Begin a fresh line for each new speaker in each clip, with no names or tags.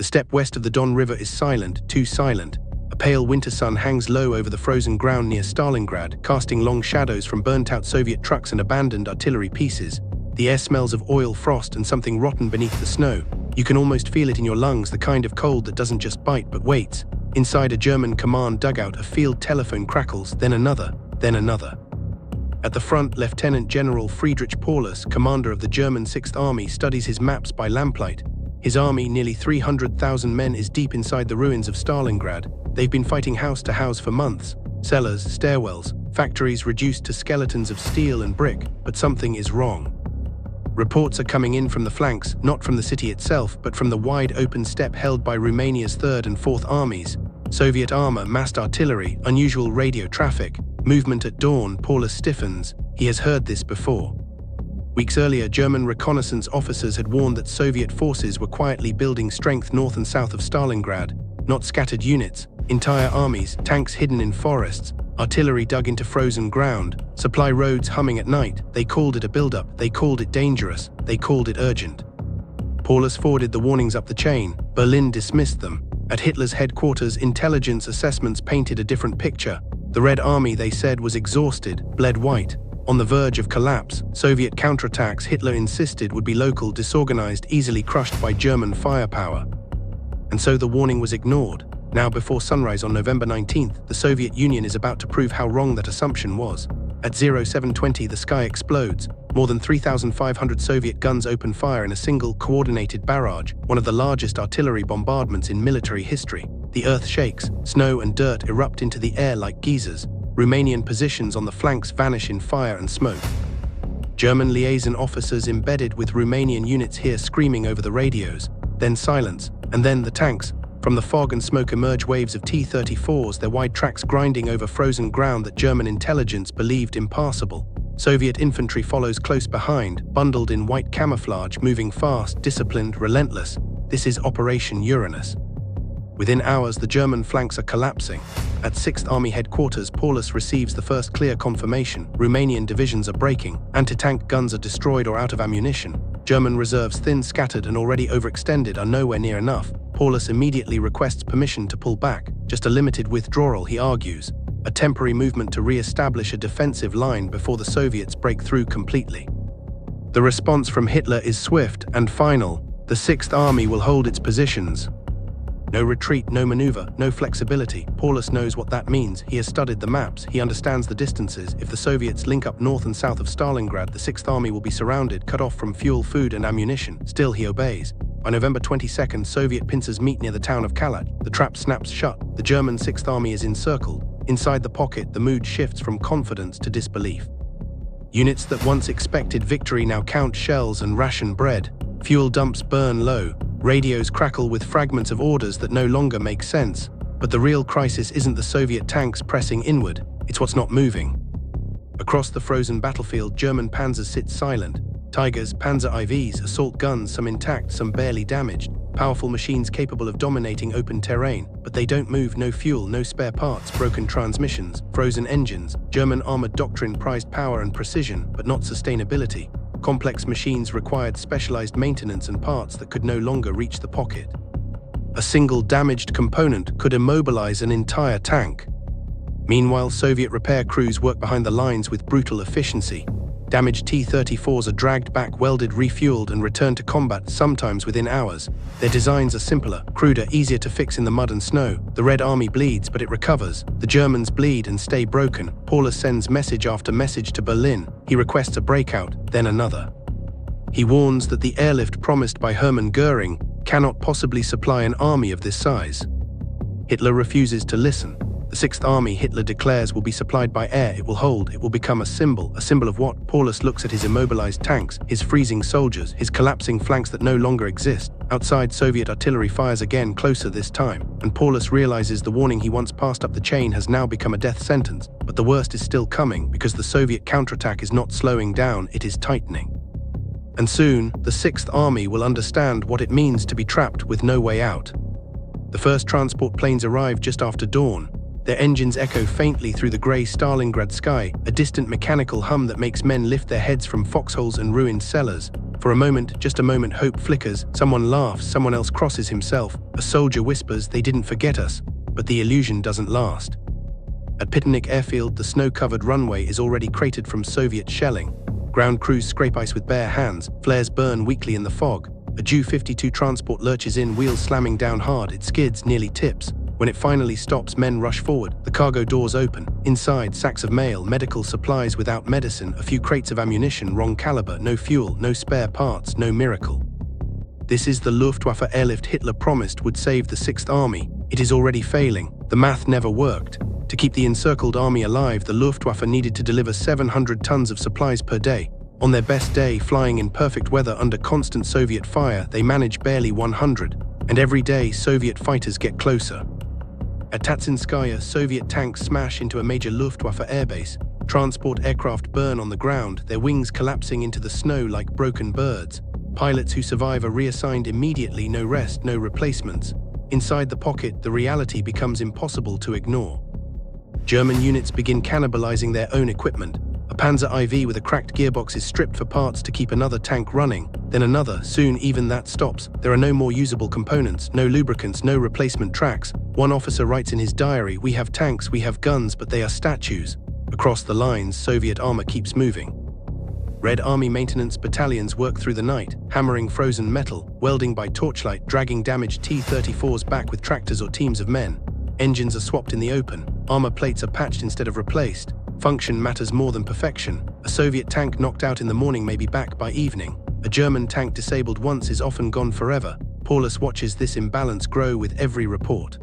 The steppe west of the Don River is silent, too silent. A pale winter sun hangs low over the frozen ground near Stalingrad, casting long shadows from burnt-out Soviet trucks and abandoned artillery pieces. The air smells of oil, frost, and something rotten beneath the snow. You can almost feel it in your lungs, the kind of cold that doesn't just bite but waits. Inside a German command dugout, a field telephone crackles, then another, then another. At the front, Lieutenant General Friedrich Paulus, commander of the German 6th Army, studies his maps by lamplight. His army, nearly 300,000 men, is deep inside the ruins of Stalingrad. They've been fighting house to house for months. Cellars, stairwells, factories reduced to skeletons of steel and brick, but something is wrong. Reports are coming in from the flanks, not from the city itself, but from the wide open steppe held by Romania's 3rd and 4th armies. Soviet armor, massed artillery, unusual radio traffic, movement at dawn. Paulus stiffens. He has heard this before. Weeks earlier, German reconnaissance officers had warned that Soviet forces were quietly building strength north and south of Stalingrad. Not scattered units, entire armies, tanks hidden in forests, artillery dug into frozen ground, supply roads humming at night. They called it a buildup, they called it dangerous, they called it urgent. Paulus forwarded the warnings up the chain. Berlin dismissed them. At Hitler's headquarters, intelligence assessments painted a different picture. The Red Army, they said, was exhausted, bled white, on the verge of collapse. Soviet counterattacks, Hitler insisted, would be local, disorganized, easily crushed by German firepower. And so the warning was ignored. Now, before sunrise on November 19th, the Soviet Union is about to prove how wrong that assumption was. At 0720, the sky explodes. More than 3,500 Soviet guns open fire in a single, coordinated barrage, one of the largest artillery bombardments in military history. The earth shakes, snow and dirt erupt into the air like geysers. Romanian positions on the flanks vanish in fire and smoke. German liaison officers embedded with Romanian units hear screaming over the radios, then silence, and then the tanks. From the fog and smoke emerge waves of T-34s, their wide tracks grinding over frozen ground that German intelligence believed impassable. Soviet infantry follows close behind, bundled in white camouflage, moving fast, disciplined, relentless. This is Operation Uranus. Within hours, the German flanks are collapsing. At 6th Army headquarters, Paulus receives the first clear confirmation. Romanian divisions are breaking. Anti-tank guns are destroyed or out of ammunition. German reserves, thin, scattered, and already overextended, are nowhere near enough. Paulus immediately requests permission to pull back. Just a limited withdrawal, he argues. A temporary movement to re-establish a defensive line before the Soviets break through completely. The response from Hitler is swift and final. The 6th Army will hold its positions. No retreat, no maneuver, no flexibility. Paulus knows what that means. He has studied the maps. He understands the distances. If the Soviets link up north and south of Stalingrad, the 6th Army will be surrounded, cut off from fuel, food, and ammunition. Still, he obeys. By November 22nd, Soviet pincers meet near the town of Kalat. The trap snaps shut. The German 6th Army is encircled. Inside the pocket, the mood shifts from confidence to disbelief. Units that once expected victory now count shells and ration bread. Fuel dumps burn low. Radios crackle with fragments of orders that no longer make sense. But the real crisis isn't the Soviet tanks pressing inward, it's what's not moving. Across the frozen battlefield, German panzers sit silent. Tigers, Panzer IVs, assault guns, some intact, some barely damaged. Powerful machines capable of dominating open terrain, but they don't move. No fuel, no spare parts, broken transmissions, frozen engines. German armored doctrine prized power and precision, but not sustainability. Complex machines required specialized maintenance and parts that could no longer reach the pocket. A single damaged component could immobilize an entire tank. Meanwhile, Soviet repair crews work behind the lines with brutal efficiency. Damaged T-34s are dragged back, welded, refueled, and returned to combat, sometimes within hours. Their designs are simpler, cruder, easier to fix in the mud and snow. The Red Army bleeds, but it recovers. The Germans bleed and stay broken. Paulus sends message after message to Berlin. He requests a breakout, then another. He warns that the airlift promised by Hermann Göring cannot possibly supply an army of this size. Hitler refuses to listen. The 6th Army, Hitler declares, will be supplied by air. It will hold. It will become a symbol. A symbol of what? Paulus looks at his immobilized tanks, his freezing soldiers, his collapsing flanks that no longer exist. Outside, Soviet artillery fires again, closer this time, and Paulus realizes the warning he once passed up the chain has now become a death sentence. But the worst is still coming, because the Soviet counterattack is not slowing down, it is tightening. And soon, the 6th Army will understand what it means to be trapped with no way out. The first transport planes arrive just after dawn. Their engines echo faintly through the grey Stalingrad sky, a distant mechanical hum that makes men lift their heads from foxholes and ruined cellars. For a moment, just a moment, hope flickers. Someone laughs, someone else crosses himself. A soldier whispers, "They didn't forget us." But the illusion doesn't last. At Pitternik Airfield, the snow-covered runway is already cratered from Soviet shelling. Ground crews scrape ice with bare hands. Flares burn weakly in the fog. A Ju-52 transport lurches in, wheels slamming down hard. It skids, nearly tips. When it finally stops, men rush forward. The cargo doors open. Inside, sacks of mail, medical supplies without medicine, a few crates of ammunition, wrong caliber, no fuel, no spare parts, no miracle. This is the Luftwaffe airlift Hitler promised would save the 6th Army. It is already failing. The math never worked. To keep the encircled army alive, the Luftwaffe needed to deliver 700 tons of supplies per day. On their best day, flying in perfect weather under constant Soviet fire, they manage barely 100. And every day, Soviet fighters get closer. At Tatsinskaya, Soviet tanks smash into a major Luftwaffe airbase. Transport aircraft burn on the ground, their wings collapsing into the snow like broken birds. Pilots who survive are reassigned immediately, no rest, no replacements. Inside the pocket, the reality becomes impossible to ignore. German units begin cannibalizing their own equipment. A Panzer IV with a cracked gearbox is stripped for parts to keep another tank running, then another. Soon even that stops. There are no more usable components, no lubricants, no replacement tracks. One officer writes in his diary, "We have tanks, we have guns, but they are statues." Across the lines, Soviet armor keeps moving. Red Army maintenance battalions work through the night, hammering frozen metal, welding by torchlight, dragging damaged T-34s back with tractors or teams of men. Engines are swapped in the open. Armor plates are patched instead of replaced. Function matters more than perfection. A Soviet tank knocked out in the morning may be back by evening. A German tank disabled once is often gone forever. Paulus watches this imbalance grow with every report.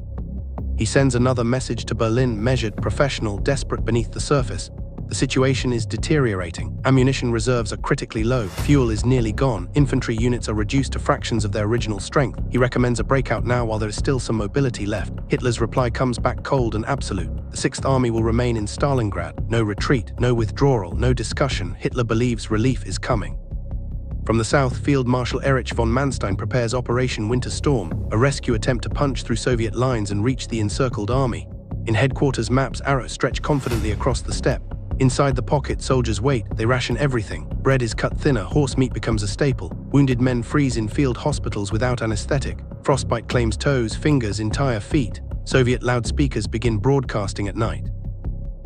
He sends another message to Berlin, measured, professional, desperate beneath the surface. The situation is deteriorating. Ammunition reserves are critically low. Fuel is nearly gone. Infantry units are reduced to fractions of their original strength. He recommends a breakout now while there is still some mobility left. Hitler's reply comes back cold and absolute. The 6th Army will remain in Stalingrad. No retreat, no withdrawal, no discussion. Hitler believes relief is coming. From the south, Field Marshal Erich von Manstein prepares Operation Winter Storm, a rescue attempt to punch through Soviet lines and reach the encircled army. In headquarters, maps arrows stretch confidently across the steppe. Inside the pocket, soldiers wait. They ration everything. Bread is cut thinner. Horse meat becomes a staple. Wounded men freeze in field hospitals without anesthetic. Frostbite claims toes, fingers, entire feet. Soviet loudspeakers begin broadcasting at night.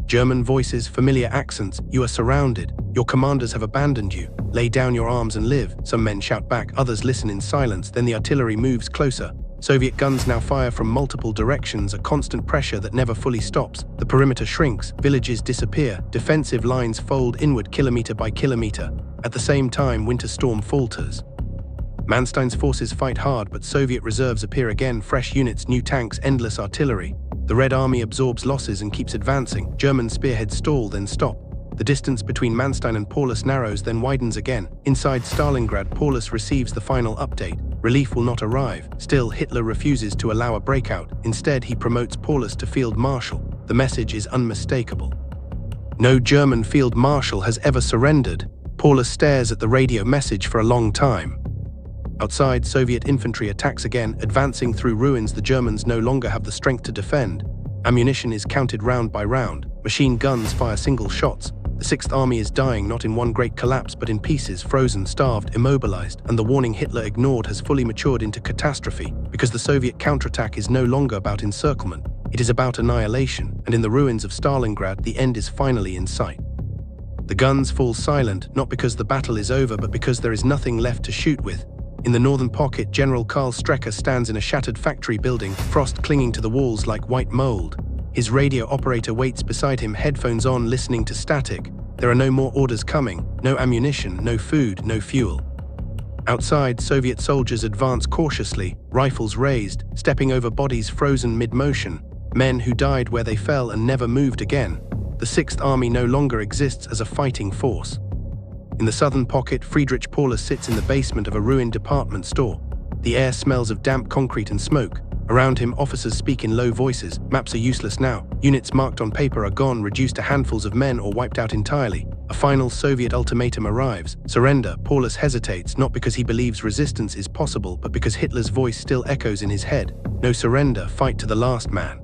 German voices, familiar accents. "You are surrounded. Your commanders have abandoned you. Lay down your arms and live." Some men shout back, others listen in silence. Then the artillery moves closer. Soviet guns now fire from multiple directions, a constant pressure that never fully stops. The perimeter shrinks, villages disappear, defensive lines fold inward kilometer by kilometer. At the same time, Winter Storm falters. Manstein's forces fight hard, but Soviet reserves appear again, fresh units, new tanks, endless artillery. The Red Army absorbs losses and keeps advancing. German spearheads stall, then stop. The distance between Manstein and Paulus narrows, then widens again. Inside Stalingrad, Paulus receives the final update. Relief will not arrive. Still, Hitler refuses to allow a breakout. Instead, he promotes Paulus to Field Marshal. The message is unmistakable. No German Field Marshal has ever surrendered. Paulus stares at the radio message for a long time. Outside, Soviet infantry attacks again, advancing through ruins. The Germans no longer have the strength to defend. Ammunition is counted round by round. Machine guns fire single shots. The 6th Army is dying, not in one great collapse, but in pieces, frozen, starved, immobilized, and the warning Hitler ignored has fully matured into catastrophe, because the Soviet counterattack is no longer about encirclement. It is about annihilation, and in the ruins of Stalingrad, the end is finally in sight. The guns fall silent, not because the battle is over, but because there is nothing left to shoot with. In the northern pocket, General Karl Strecker stands in a shattered factory building, frost clinging to the walls like white mold. His radio operator waits beside him, headphones on, listening to static. There are no more orders coming, no ammunition, no food, no fuel. Outside, Soviet soldiers advance cautiously, rifles raised, stepping over bodies frozen mid-motion, men who died where they fell and never moved again. The 6th Army no longer exists as a fighting force. In the southern pocket, Friedrich Paulus sits in the basement of a ruined department store. The air smells of damp concrete and smoke. Around him, officers speak in low voices. Maps are useless now. Units marked on paper are gone, reduced to handfuls of men or wiped out entirely. A final Soviet ultimatum arrives. Surrender. Paulus hesitates, not because he believes resistance is possible, but because Hitler's voice still echoes in his head. No surrender, fight to the last man.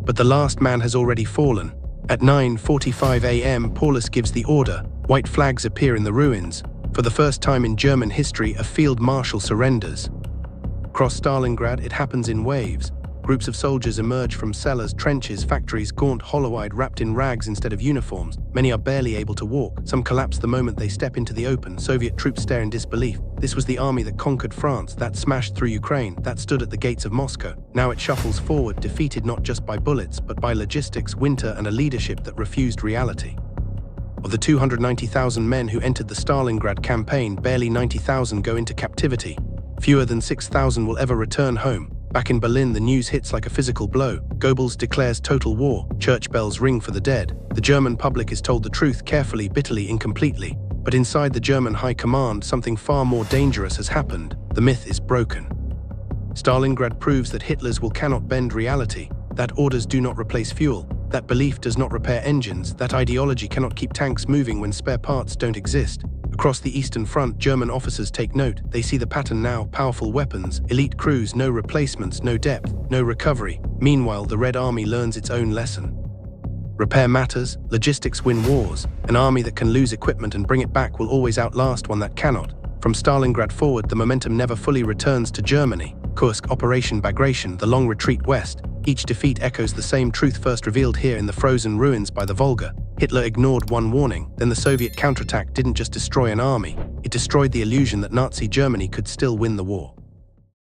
But the last man has already fallen. At 9:45 a.m., Paulus gives the order. White flags appear in the ruins. For the first time in German history, a field marshal surrenders. Across Stalingrad, it happens in waves. Groups of soldiers emerge from cellars, trenches, factories, gaunt, hollow-eyed, wrapped in rags instead of uniforms. Many are barely able to walk. Some collapse the moment they step into the open. Soviet troops stare in disbelief. This was the army that conquered France, that smashed through Ukraine, that stood at the gates of Moscow. Now it shuffles forward, defeated not just by bullets, but by logistics, winter, and a leadership that refused reality. Of the 290,000 men who entered the Stalingrad campaign, barely 90,000 go into captivity. Fewer than 6,000 will ever return home. Back in Berlin, the news hits like a physical blow. Goebbels declares total war. Church bells ring for the dead. The German public is told the truth carefully, bitterly, incompletely. But inside the German high command, something far more dangerous has happened. The myth is broken. Stalingrad proves that Hitler's will cannot bend reality, that orders do not replace fuel, that belief does not repair engines, that ideology cannot keep tanks moving when spare parts don't exist. Across the Eastern Front, German officers take note. They see the pattern now: powerful weapons, elite crews, no replacements, no depth, no recovery. Meanwhile, the Red Army learns its own lesson. Repair matters, logistics win wars. An army that can lose equipment and bring it back will always outlast one that cannot. From Stalingrad forward, the momentum never fully returns to Germany. Kursk, Operation Bagration, the long retreat west. Each defeat echoes the same truth first revealed here in the frozen ruins by the Volga. Hitler ignored one warning, then the Soviet counterattack didn't just destroy an army, it destroyed the illusion that Nazi Germany could still win the war.